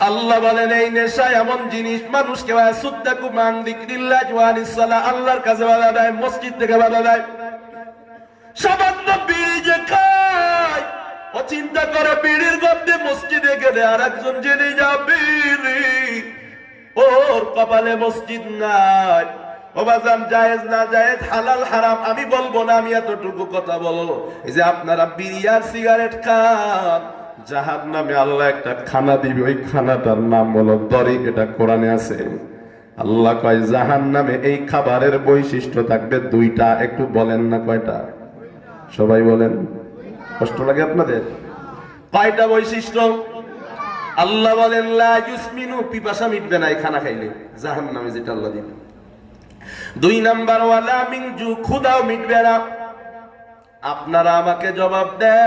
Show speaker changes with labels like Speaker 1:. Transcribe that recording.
Speaker 1: আল্লাহ বলেন এই নেশা এমন জিনিস মানুষকে সুদ্দাকু মান যিকরিল্লাহ ওয়া আনিস সালাহ, আল্লাহর কাছে বাধা দেয়, মসজিদ থেকে বাধা দেয়। সামান্য বিড়ি যে খায় ও চিন্তা করে বিড়ির গন্ধে মসজিদে গেলে আর একজন জেনে যাবে ওর কপালে মসজিদ নাই। ও বাজান, জায়েজ না জায়েজ, হালাল হারাম আমি বলবো না, আমি এতটুকু কথা বলবো, এই যে আপনারা বিড়ি আর সিগারেট খান, জাহান্নামে আল্লাহ একটা খানা দিবে, ওই খানাটার নাম হলো দরিক। এটা কোরআনে আছে। আল্লাহ কয় জাহান্নামে এই খাবারের বৈশিষ্ট্য থাকবে দুইটা। একটু বলেন না কয়টা? সবাই বলেন, কষ্ট লাগে আপনাদের? কয়টা বৈশিষ্ট্য? আল্লাহ বলেন লা ইউসমিনু, পিপাসা মিটবে না এই খানা খাইলে, জাহান্নামে যেটা আল্লাহ দিবে। 2 নাম্বার ওয়ালা মিন জু, ক্ষুধাও মিটবে না। আপনারা আমাকে জবাব দেন।